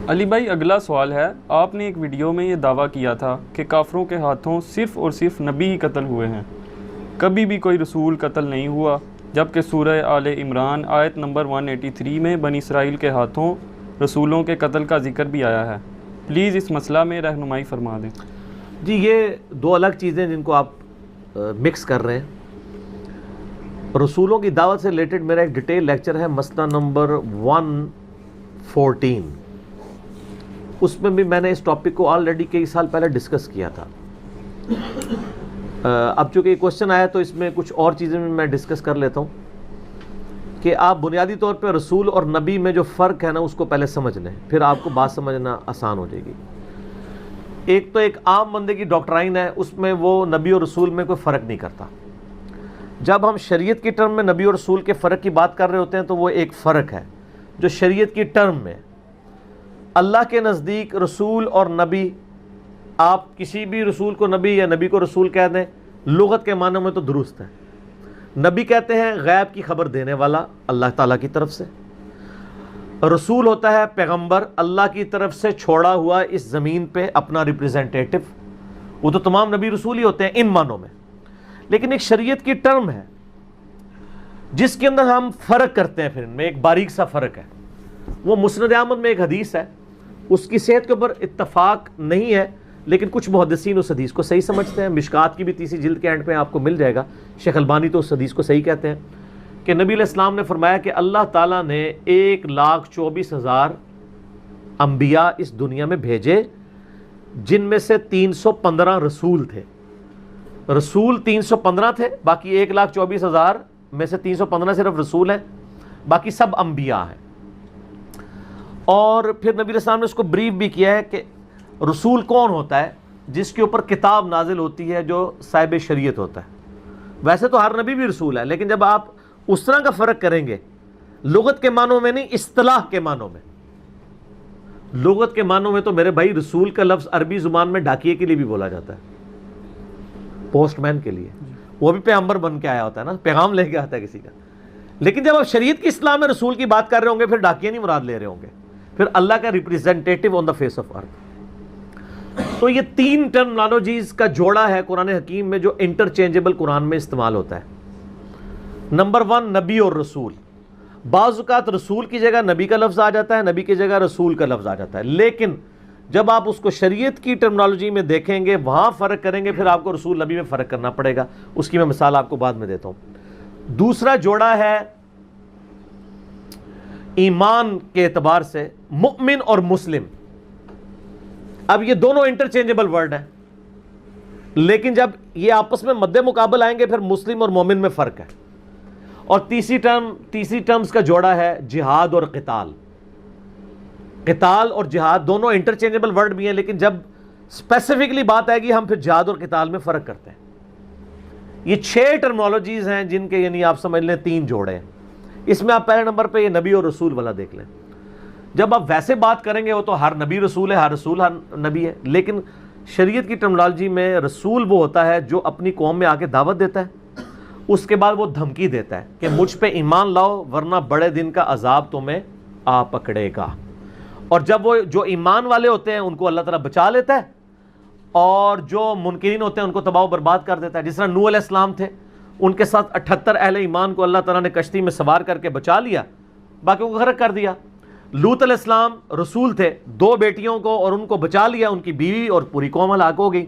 علی بھائی اگلا سوال ہے، آپ نے ایک ویڈیو میں یہ دعویٰ کیا تھا کہ کافروں کے ہاتھوں صرف اور صرف نبی ہی قتل ہوئے ہیں، کبھی بھی کوئی رسول قتل نہیں ہوا، جبکہ سورہ آل عمران آیت نمبر 183 میں بنی اسرائیل کے ہاتھوں رسولوں کے قتل کا ذکر بھی آیا ہے۔ پلیز اس مسئلہ میں رہنمائی فرما دیں۔ جی یہ دو الگ چیزیں جن کو آپ مکس کر رہے ہیں۔ رسولوں کی دعوت سے ریلیٹڈ میرا ایک ڈیٹیل لیکچر ہے، مسئلہ نمبر 114، اس میں بھی میں نے اس ٹاپک کو آلریڈی کئی سال پہلے ڈسکس کیا تھا۔ اب چونکہ یہ کوشچن آیا تو اس میں کچھ اور چیزیں میں ڈسکس کر لیتا ہوں کہ آپ بنیادی طور پہ رسول اور نبی میں جو فرق ہے نا اس کو پہلے سمجھ لیں، پھر آپ کو بات سمجھنا آسان ہو جائے گی۔ ایک تو ایک عام بندے کی ڈاکٹرائن ہے، اس میں وہ نبی اور رسول میں کوئی فرق نہیں کرتا۔ جب ہم شریعت کی ٹرم میں نبی اور رسول کے فرق کی بات کر رہے ہوتے ہیں تو وہ ایک فرق ہے جو شریعت کی ٹرم میں اللہ کے نزدیک رسول اور نبی، آپ کسی بھی رسول کو نبی یا نبی کو رسول کہہ دیں، لغت کے معنی میں تو درست ہے۔ نبی کہتے ہیں غیب کی خبر دینے والا اللہ تعالیٰ کی طرف سے، رسول ہوتا ہے پیغمبر، اللہ کی طرف سے چھوڑا ہوا اس زمین پہ اپنا ریپریزنٹیٹو۔ وہ تو تمام نبی رسول ہی ہوتے ہیں ان معنوں میں، لیکن ایک شریعت کی ٹرم ہے جس کے اندر ہم فرق کرتے ہیں، پھر ان میں ایک باریک سا فرق ہے۔ وہ مسند احمد میں ایک حدیث ہے، اس کی صحت کے اوپر اتفاق نہیں ہے، لیکن کچھ محدثین اس حدیث کو صحیح سمجھتے ہیں۔ مشکات کی بھی تیسری جلد کے اینڈ پہ آپ کو مل جائے گا، شیخ البانی تو اس حدیث کو صحیح کہتے ہیں کہ نبی علیہ السلام نے فرمایا کہ اللہ تعالیٰ نے 1,24,000 انبیاء اس دنیا میں بھیجے، جن میں سے 315 رسول تھے۔ رسول 315 تھے، باقی 1,24,000 میں سے 315 صرف رسول ہیں، باقی سب انبیاء ہیں۔ اور پھر نبی علیہ السلام نے اس کو بریف بھی کیا ہے کہ رسول کون ہوتا ہے؟ جس کے اوپر کتاب نازل ہوتی ہے، جو صاحب شریعت ہوتا ہے۔ ویسے تو ہر نبی بھی رسول ہے، لیکن جب آپ اس طرح کا فرق کریں گے، لغت کے معنوں میں نہیں، اصطلاح کے معنوں میں۔ لغت کے معنوں میں تو میرے بھائی رسول کا لفظ عربی زبان میں ڈاکیے کے لیے بھی بولا جاتا ہے، پوسٹ مین کے لیے، وہ بھی پیغمبر بن کے آیا ہوتا ہے نا، پیغام لے کے آتا ہے کسی کا۔ لیکن جب آپ شریعت کی اصطلاح میں رسول کی بات کر رہے ہوں گے، پھر ڈاکیے نہیں مراد لے رہے ہوں گے، پھر اللہ کا representative on the face of earth. تو یہ تین ٹرمنالوجیز کا جوڑا ہے قرآن حکیم میں جو انٹرچینجبل قرآن میں استعمال ہوتا ہے۔ نمبر 1 نبی اور رسول۔ بعض اوقات رسول کی جگہ نبی کا لفظ آ جاتا ہے، نبی کی جگہ رسول کا لفظ آ جاتا ہے، لیکن جب آپ اس کو شریعت کی ٹرمنالوجی میں دیکھیں گے، وہاں فرق کریں گے، پھر آپ کو رسول نبی میں فرق کرنا پڑے گا۔ اس کی میں مثال آپ کو بعد میں دیتا ہوں۔ دوسرا جوڑا ہے ایمان کے اعتبار سے مؤمن اور مسلم۔ اب یہ دونوں انٹرچینجبل ورڈ ہیں، لیکن جب یہ آپس میں مد مقابل آئیں گے، پھر مسلم اور مومن میں فرق ہے۔ اور تیسری ٹرمز کا جوڑا ہے جہاد اور قتال۔ قتال اور جہاد دونوں انٹرچینجبل ورڈ بھی ہیں، لیکن جب اسپیسیفکلی بات آئے گی، ہم پھر جہاد اور قتال میں فرق کرتے ہیں۔ یہ 6 ٹرمنالوجیز ہیں جن کے یعنی آپ سمجھ لیں 3 جوڑے ہیں۔ اس میں آپ پہلے نمبر پہ یہ نبی اور رسول والا دیکھ لیں۔ جب آپ ویسے بات کریں گے، وہ تو ہر نبی رسول ہے، ہر رسول ہر نبی ہے، لیکن شریعت کی ٹرمنالوجی میں رسول وہ ہوتا ہے جو اپنی قوم میں آ کے دعوت دیتا ہے، اس کے بعد وہ دھمکی دیتا ہے کہ مجھ پہ ایمان لاؤ ورنہ بڑے دن کا عذاب تمہیں آ پکڑے گا۔ اور جب وہ جو ایمان والے ہوتے ہیں ان کو اللہ تعالیٰ بچا لیتا ہے، اور جو منکرین ہوتے ہیں ان کو تباہ و برباد کر دیتا ہے۔ جس طرح نوح علیہ السلام تھے، ان کے ساتھ 78 اہل ایمان کو اللہ تعالیٰ نے کشتی میں سوار کر کے بچا لیا، باقیوں کو غرق کر دیا۔ لوط علیہ السلام رسول تھے، 2 بیٹیوں کو اور ان کو بچا لیا، ان کی بیوی اور پوری قوم ہلاک ہو گئی۔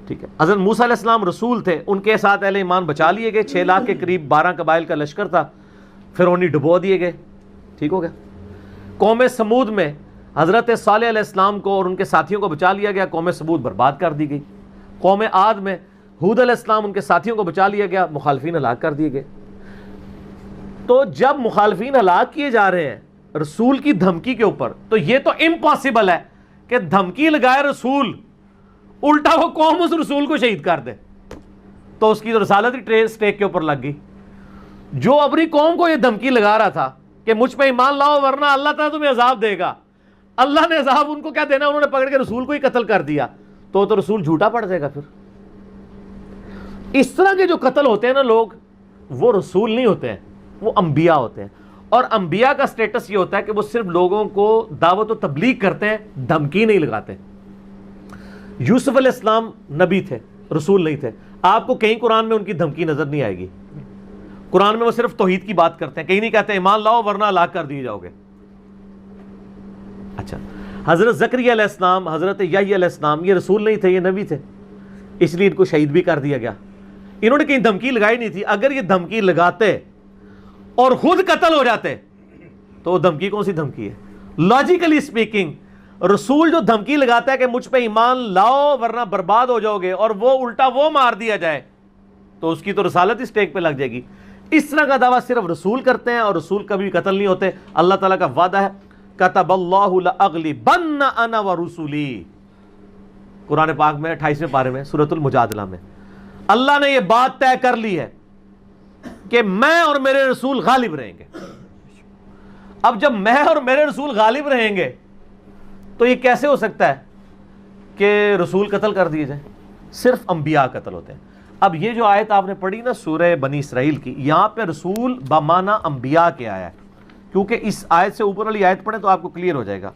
ٹھیک ہے، حضرت موسیٰ علیہ السلام رسول تھے، ان کے ساتھ اہل ایمان بچا لیے گئے، 6 لاکھ کے قریب 12 قبائل کا لشکر تھا، فرعونی ڈبو دیے گئے۔ ٹھیک ہو گیا۔ قوم سمود میں حضرت صالح علیہ السلام کو اور ان کے ساتھیوں کو بچا لیا گیا، قوم سمود برباد کر دی گئی۔ قوم عاد میں ہود علیہ السلام ان کے ساتھیوں کو بچا لیا گیا، مخالفین ہلاک کر دیے گئے۔ تو جب مخالفین ہلاک کیے جا رہے ہیں رسول کی دھمکی کے اوپر، تو یہ تو امپاسبل ہے کہ دھمکی لگائے رسول، الٹا وہ قوم اس رسول کو شہید کر دے، تو اس کی تو رسالت ہی سٹیک کے اوپر لگ گئی۔ جو اپنی قوم کو یہ دھمکی لگا رہا تھا کہ مجھ پہ ایمان لاؤ ورنہ اللہ تعالیٰ تمہیں عذاب دے گا، اللہ نے عذاب ان کو کیا دینا، انہوں نے پکڑ کے رسول کو ہی قتل کر دیا، تو رسول جھوٹا پڑ جائے گا۔ پھر اس طرح کے جو قتل ہوتے ہیں نا لوگ، وہ رسول نہیں ہوتے ہیں، وہ انبیاء ہوتے ہیں۔ اور انبیاء کا سٹیٹس یہ ہوتا ہے کہ وہ صرف لوگوں کو دعوت و تبلیغ کرتے ہیں، دھمکی نہیں لگاتے. یوسف علیہ السلام نبی تھے، رسول نہیں تھے. آپ کو کہیں قرآن میں ان کی دھمکی نظر نہیں آئے گی. قرآن میں وہ صرف توحید کی بات کرتے ہیں، کہیں نہیں کہتے ایمان لاؤ ورنہ ہلاک کر دیے جاؤ گے. اچھا، حضرت زکریا علیہ السلام، حضرت یحییٰ علیہ السلام یہ رسول نہیں تھے، یہ نبی تھے، اس لیے ان کو شہید بھی کر دیا گیا. انہوں نے کہیں دھمکی لگائی نہیں تھی. اگر یہ دھمکی لگاتے اور خود قتل ہو جاتے تو وہ دھمکی کون سی دھمکی ہے؟ لاجیکلی اسپیکنگ رسول جو دھمکی لگاتا ہے کہ مجھ پہ ایمان لاؤ ورنہ برباد ہو جاؤ گے، اور وہ الٹا وہ مار دیا جائے تو اس کی تو رسالت ہی سٹیک پہ لگ جائے گی. اس طرح کا دعویٰ صرف رسول کرتے ہیں، اور رسول کبھی قتل نہیں ہوتے. اللہ تعالیٰ کا وعدہ ہے کتب اللہ لأغلبن انا ورسلی، قرآن پاک میں 28ویں پارے میں سورۃ المجادلہ میں اللہ نے یہ بات طے کر لی ہے کہ میں اور میرے رسول غالب رہیں گے. اب جب میں اور میرے رسول غالب رہیں گے تو یہ کیسے ہو سکتا ہے کہ رسول قتل کر دیے جائیں؟ صرف انبیاء قتل ہوتے ہیں. اب یہ جو آیت آپ نے پڑھی نا سورہ بنی اسرائیل کی، یہاں پہ رسول بمعنی انبیاء کے آیا ہے، کیونکہ اس آیت سے اوپر والی آیت پڑھیں تو آپ کو کلیئر ہو جائے گا.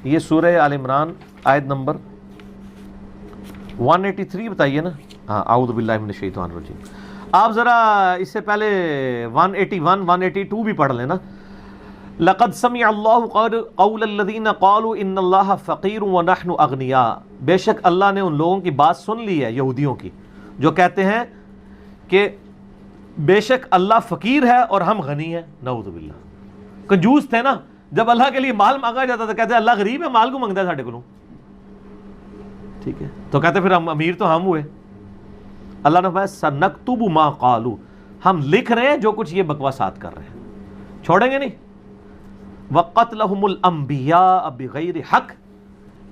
یہ سورہ آل عمران آیت نمبر 183 بتائیے نا. ہاں، اعوذ باللہ من الشیطان الرجیم. آپ ذرا اس سے پہلے 181 182 بھی پڑھ لینا. لقد سمع اللہ قول الذین قالوا ان اللہ فقیر ونحن اغنیاء، بے شک اللہ نے ان لوگوں کی بات سن لی ہے، یہودیوں کی، جو کہتے ہیں کہ بے شک اللہ فقیر ہے اور ہم غنی ہیں. نعوذ باللہ. کنجوس تھے نا، جب اللہ کے لیے مال مانگا جاتا تھا کہتے ہیں اللہ غریب ہے، مال کو مانگتا ہے ساڑھے کو. ٹھیک ہے، تو کہتے پھر ہم امیر تو ہم ہوئے. اللہ نے فرمایا سنکتب ما قالوا، ہم لکھ رہے ہیں جو کچھ یہ بکواسات کر رہے ہیں، چھوڑیں گے نہیں. وقتلہم الانبیاء بغیر حق،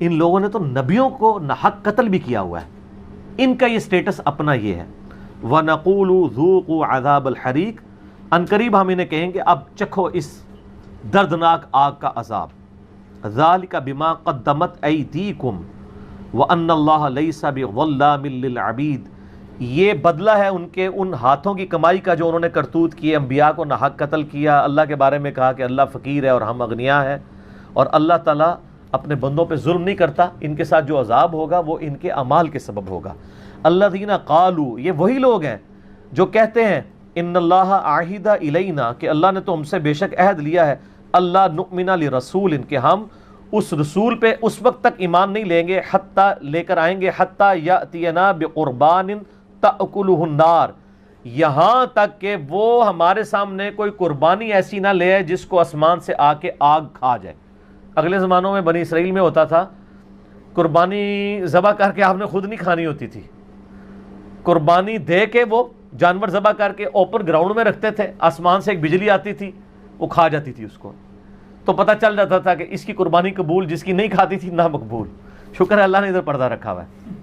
ان لوگوں نے تو نبیوں کو ناحق قتل بھی کیا ہوا ہے. ان کا یہ سٹیٹس اپنا یہ ہے. وَنَقُولُ ذُوقُوا عَذَابَ الْحَرِيقِ، ان قریب ہم انہیں کہیں گے اب چکھو اس دردناک آگ کا عذاب. ذَلِكَ بِمَا قَدَّمَتْ أَيْدِيكُمْ وَأَنَّ اللَّهَ لَيْسَ بِظَلَّامٍ لِّلْعَبِيدِ، یہ بدلہ ہے ان کے ان ہاتھوں کی کمائی کا جو انہوں نے کرتوت کیے، انبیاء کو ناحق قتل کیا، اللہ کے بارے میں کہا کہ اللہ فقیر ہے اور ہم اغنیاء ہیں. اور اللہ تعالیٰ اپنے بندوں پہ ظلم نہیں کرتا. ان کے ساتھ جو عذاب ہوگا وہ ان کے اعمال کے سبب ہوگا. الذین قالوا، یہ وہی لوگ ہیں جو کہتے ہیں ان اللہ عہد الینا، کہ اللہ نے تو ہم سے بے شک عہد لیا ہے، اللہ نؤمن لرسول، ان کے ہم اس رسول پہ اس وقت تک ایمان نہیں لیں گے حتیٰ لے کر آئیں گے حتیٰ یأتینا بقربان تأکلہ النار، یہاں تک کہ وہ ہمارے سامنے کوئی قربانی ایسی نہ لے آئے جس کو آسمان سے آ کے آگ کھا جائے. اگلے زمانوں میں بنی اسرائیل میں ہوتا تھا، قربانی ذبح کر کے آپ نے خود نہیں کھانی ہوتی تھی، قربانی دے کے وہ جانور ذبح کر کے اوپن گراؤنڈ میں رکھتے تھے، آسمان سے ایک بجلی آتی تھی وہ کھا جاتی تھی اس کو، تو پتہ چل جاتا تھا کہ اس کی قربانی قبول، جس کی نہیں کھاتی تھی نہ مقبول. شکر ہے اللہ نے ادھر پردہ رکھا ہوا ہے.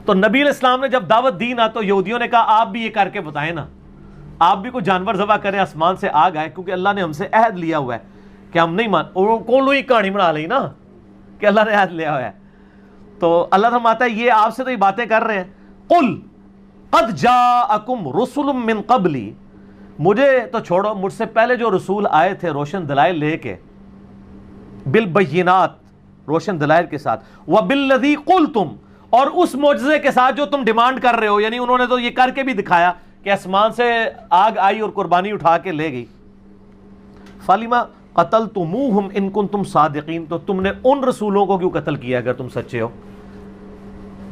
تو نبی علیہ السلام نے جب دعوت دی نا تو یہودیوں نے کہا آپ بھی یہ کر کے بتائیں نا، آپ بھی کوئی جانور ذبح کریں آسمان سے آگ آئے، کیونکہ اللہ نے ہم سے عہد لیا ہوا ہے کہ ہم نہیں کون لوگ کہانی بنا لی نا کہ اللہ نے عہد لیا ہوا ہے. تو اللہ فرماتا ہے یہ آپ سے تو یہ باتیں کر رہے ہیں. قل قد جاءکم رسل من قبلی، مجھے تو چھوڑو، مجھ سے پہلے جو رسول آئے تھے روشن دلائل لے کے، بالبینات، روشن دلائل کے ساتھ، وبالذی قلتم، اور اس معجزے کے ساتھ جو تم ڈیمانڈ کر رہے ہو، یعنی انہوں نے تو یہ کر کے بھی دکھایا کہ آسمان سے آگ آئی اور قربانی اٹھا کے لے گئی. فَلِمَا قَتَلْتُمُوهُمْ إِن كُنتُمْ صَادِقِينَ، تو تم نے ان رسولوں کو کیوں قتل کیا اگر تم سچے ہو؟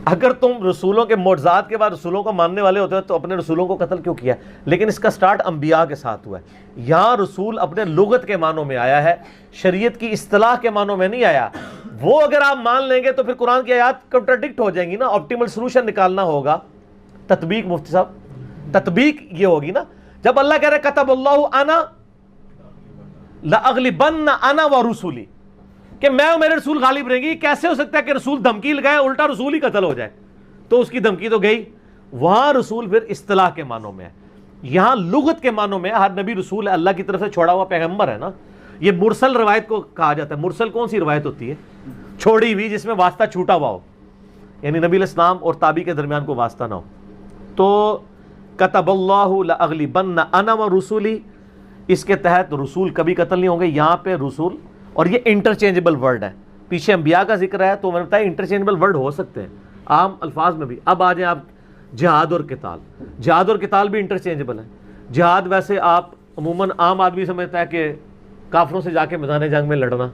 اگر تم رسولوں کے معجزات کے بعد رسولوں کو ماننے والے ہوتے ہو تو اپنے رسولوں کو قتل کیوں کیا؟ لیکن اس کا سٹارٹ انبیاء کے ساتھ ہوا ہے. یہاں رسول اپنے لغت کے معنوں میں آیا ہے، شریعت کی اصطلاح کے معنوں میں نہیں آیا. وہ اگر آپ مان لیں گے تو پھر قرآن کی آیات کنٹراڈکٹ ہو جائیں گی نا. آپٹیمل سولوشن نکالنا ہوگا. تطبیق مفتی صاحب، تطبیق یہ ہوگی نا، جب اللہ کہہ رہے کتب اللہ انا لأغلبن انا ورسولی، کہ میں اور میرے رسول غالب رہیں گے. کیسے ہو سکتا ہے کہ رسول دھمکی لگائے الٹا رسول ہی قتل ہو جائے؟ تو اس کی دھمکی تو گئی. وہاں رسول پھر اصطلاح کے معنوں میں ہے، یہاں لغت کے معنوں میں. ہر نبی رسول اللہ کی طرف سے چھوڑا ہوا پیغمبر ہے نا. یہ مرسل روایت کو کہا جاتا ہے. مرسل کون سی روایت ہوتی ہے؟ چھوڑی ہوئی، جس میں واسطہ چھوٹا ہوا ہو، یعنی نبی علیہ السلام اور تابعی کے درمیان کوئی واسطہ نہ ہو. تو کتب اللہ لأغلبن انا ورسولی، اس کے تحت رسول کبھی قتل نہیں ہوں گے. یہاں پہ رسول، اور یہ انٹرچینجبل ورڈ ہے. پیچھے انبیاء کا ذکر ہے تو میں نے بتایا انٹرچینجبل ورڈ ہو سکتے ہیں عام الفاظ میں بھی. اب آ جائیں آپ جہاد اور قتال. جہاد اور قتال بھی انٹرچینجبل ہے. جہاد ویسے آپ عموماً عام آدمی سمجھتا ہے کہ کافروں سے جا کے میدان جنگ میں لڑنا،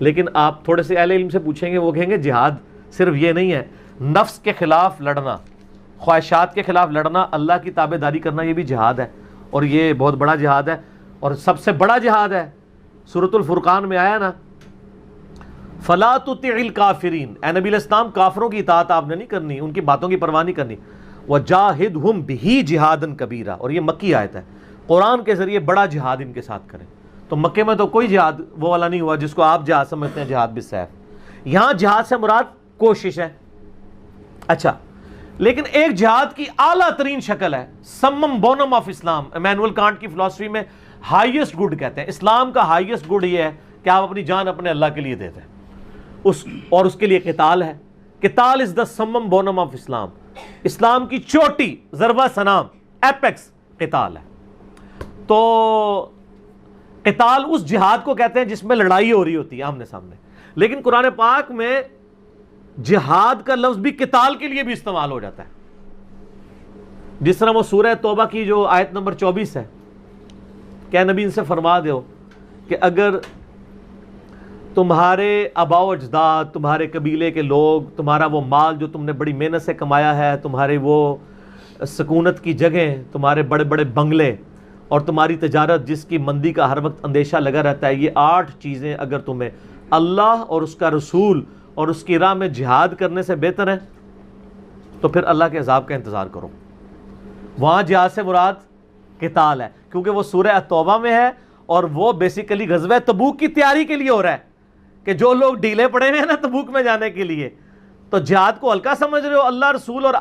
لیکن آپ تھوڑے سے اہل علم سے پوچھیں گے، وہ کہیں گے جہاد صرف یہ نہیں ہے، نفس کے خلاف لڑنا، خواہشات کے خلاف لڑنا، اللہ کی تابع داری کرنا، یہ بھی جہاد ہے، اور یہ بہت بڑا جہاد ہے، اور سب سے بڑا جہاد ہے. سورۃ الفرقان میں آیا نا، فَلَا تُطِعِ الْكَافِرِينَ، اے نبی علیہ السلام کافروں کی اطاعت آپ نے نہیں کرنی، ان کی باتوں کی پرواہ نہیں کرنی. وَجَاهِدْهُمْ بِهِ جِهَادًا كَبِيرًا، اور یہ مکی آیت ہے، قرآن کے ذریعے بڑا جہاد ان کے ساتھ کریں. تو مکے میں تو کوئی جہاد وہ والا نہیں ہوا جس کو آپ جہاد سمجھتے ہیں، جہاد بالسیف. یہاں جہاد سے مراد کوشش ہے. اچھا، لیکن ایک جہاد کی اعلیٰ ترین شکل ہے سمم بونم آف اسلام. ایمینول کانٹ کی فلسفی میں ہائیسٹ گڈ کہتے ہیں. اسلام کا ہائیسٹ گڈ یہ ہے کہ آپ اپنی جان اپنے اللہ کے لیے دیتے ہیں، اور اس کے لیے قتال ہے. قتال از دا سمم بونم آف اسلام. اسلام کی چوٹی، ضربہ سنام، ایپیکس قتال ہے. تو قتال اس جہاد کو کہتے ہیں جس میں لڑائی ہو رہی ہوتی ہے آمنے سامنے. لیکن قرآن پاک میں جہاد کا لفظ بھی قتال کے لیے بھی استعمال ہو جاتا ہے. جس طرح وہ سورہ توبہ کی جو آیت نمبر 24 ہے، کہ نبی ان سے فرما دو کہ اگر تمہارے آباء و اجداد، تمہارے قبیلے کے لوگ، تمہارا وہ مال جو تم نے بڑی محنت سے کمایا ہے، تمہارے وہ سکونت کی جگہیں، تمہارے بڑے بڑے بنگلے، اور تمہاری تجارت جس کی مندی کا ہر وقت اندیشہ لگا رہتا ہے، یہ 8 چیزیں اگر تمہیں اللہ اور اس کا رسول اور اس کی راہ میں جہاد کرنے سے بہتر ہے تو پھر اللہ کے عذاب کا انتظار کرو. وہاں جہاد سے مراد قتال ہے، کیونکہ وہ سورہ توبہ میں ہے، اور وہ بیسیکلی غزوہ تبوک کی تیاری کے لیے ہو رہا ہے. کہ جو لوگ ڈھیلے پڑے ہوئے ہیں نا تبوک میں جانے کے لیے، تو جہاد کو ہلکا سمجھ رہے ہو، اللہ رسول اور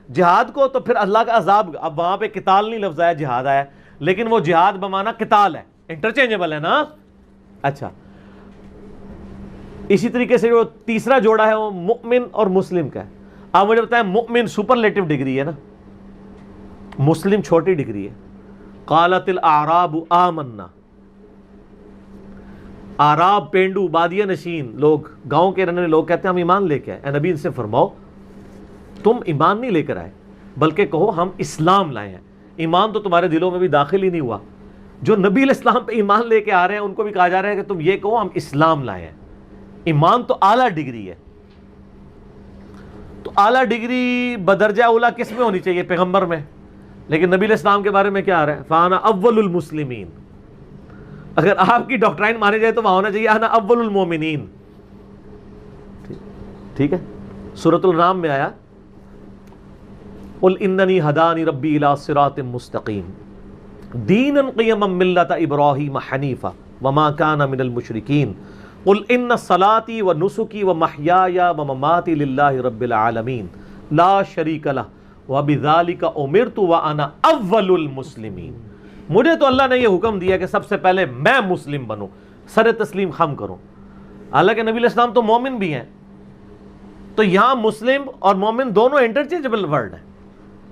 جہاد کو، تو پھر اللہ کا عذاب. اب وہاں پہ قتال نہیں لفظ آیا، جہاد آیا، لیکن وہ جہاد بمانا قتال ہے، انٹرچینجبل ہے نا. اچھا، اسی طریقے سے جو تیسرا جوڑا ہے وہ مؤمن اور مسلم کا ہے. آپ مجھے بتائیں، مؤمن سپرلیٹو ڈگری ہے نا، مسلم چھوٹی ڈگری ہے. قالت الاعراب آمنا، آراب، پینڈو، بادیہ نشین لوگ، گاؤں کے رہنے والے لوگ کہتے ہیں ہم ایمان لے کے آئے. اے نبی ان سے فرماؤ تم ایمان نہیں لے کر آئے، بلکہ کہو ہم اسلام لائے ہیں. ایمان تو تمہارے دلوں میں بھی داخل ہی نہیں ہوا. جو نبی علیہ السلام پہ ایمان لے کے آ رہے ہیں ان کو بھی کہا جا رہا ہے کہ تم یہ کہو ہم اسلام لائے ہیں. ایمان تو اعلیٰ ڈگری ہے. تو اعلیٰ ڈگری بدرجہ اولا کس میں ہونی چاہیے؟ پیغمبر میں. لیکن نبی علیہ السلام کے بارے میں کیا آ رہا ہے؟ فانا اول المسلمین. اگر آپ کی ڈاکٹرائن مانی جائے تو وہاں ہونا چاہیے انا اول المومنین. ٹھیک ہے. سورۃ الانعام میں آیا قل اننی ہدانی ربی الی صراط مستقیم دینا قیما ملۃ ابراہیم حنیفا وما کان من المشرکین قل ان صلاتي ونسكي ومحیای ومماتی للہ رب العالمین لا شریک لہ وبذلک امرت وانا اول المسلمین. مجھے تو اللہ نے یہ حکم دیا کہ سب سے پہلے میں مسلم بنوں، سر تسلیم خم کروں. حالانکہ نبی علیہ السلام تو مومن بھی ہیں. تو یہاں مسلم اور مومن دونوں انٹرچینجبل ورڈ ہیں،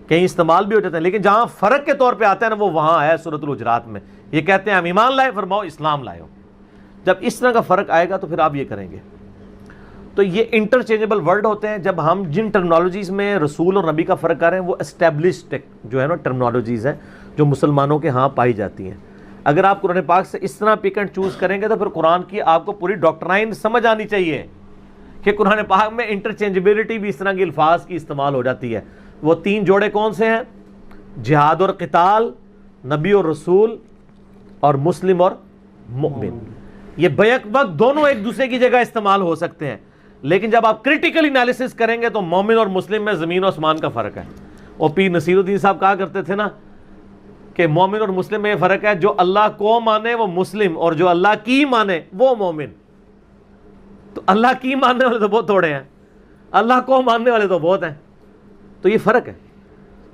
کہیں استعمال بھی ہو جاتے ہیں، لیکن جہاں فرق کے طور پہ آتا ہے نا وہ وہاں ہے سورۃ الحجرات میں. یہ کہتے ہیں ہم ایمان لائے، فرماؤ اسلام لائے ہو. جب اس طرح کا فرق آئے گا تو پھر آپ یہ کریں گے. تو یہ انٹرچینجبل ورڈ ہوتے ہیں جب ہم جن ٹرمنالوجیز میں رسول اور نبی کا فرق کر رہے ہیں وہ اسٹیبلشڈ جو ہے نا ٹرمنالوجیز ہیں جو مسلمانوں کے ہاں پائی جاتی ہیں. اگر آپ قرآن پاک سے اس طرح پک اینڈ چوز کریں گے تو پھر قرآن کی آپ کو پوری ڈاکٹرائن سمجھ آنی چاہیے کہ قرآن پاک میں انٹرچینجبلٹی بھی اس طرح کے الفاظ کی استعمال ہو جاتی ہے. وہ 3 جوڑے کون سے ہیں؟ جہاد اور قتال، نبی اور رسول، اور مسلم اور مؤمن. یہ بیک وقت دونوں ایک دوسرے کی جگہ استعمال ہو سکتے ہیں، لیکن جب آپ کریٹیکل انالیسس کریں گے تو مومن اور مسلم میں زمین و آسمان کا فرق ہے. اور پیر نصیر الدین صاحب کہا کرتے تھے نا کہ مومن اور مسلم میں یہ فرق ہے، جو اللہ کو مانے وہ مسلم اور جو اللہ کی مانے وہ مومن. تو اللہ کی ماننے والے تو بہت تھوڑے ہیں، اللہ کو ماننے والے تو بہت ہیں. تو یہ فرق ہے.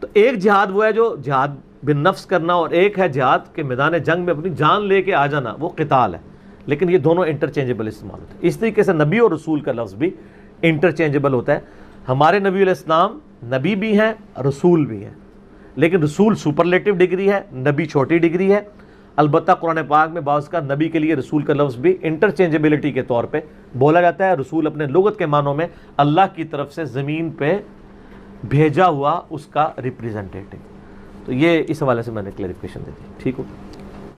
تو ایک جہاد وہ ہے جو جہاد بن نفس کرنا، اور ایک ہے جہاد کے میدان جنگ میں اپنی جان لے کے آ جانا، وہ قتال ہے. لیکن یہ دونوں انٹرچینجبل استعمال ہوتے ہیں. اس طریقے سے نبی اور رسول کا لفظ بھی انٹرچینجبل ہوتا ہے. ہمارے نبی علیہ السلام نبی بھی ہیں، رسول بھی ہیں، لیکن رسول سپرلیٹو ڈگری ہے، نبی چھوٹی ڈگری ہے. البتہ قرآن پاک میں بعض کا نبی کے لیے رسول کا لفظ بھی انٹرچینجبلٹی کے طور پہ بولا جاتا ہے. رسول اپنے لغت کے معنوں میں اللہ کی طرف سے زمین پہ بھیجا ہوا اس کا ریپریزنٹیٹو. تو یہ اس حوالے سے میں نے کلیریفیکیشن دے دی. ٹھیک ہو.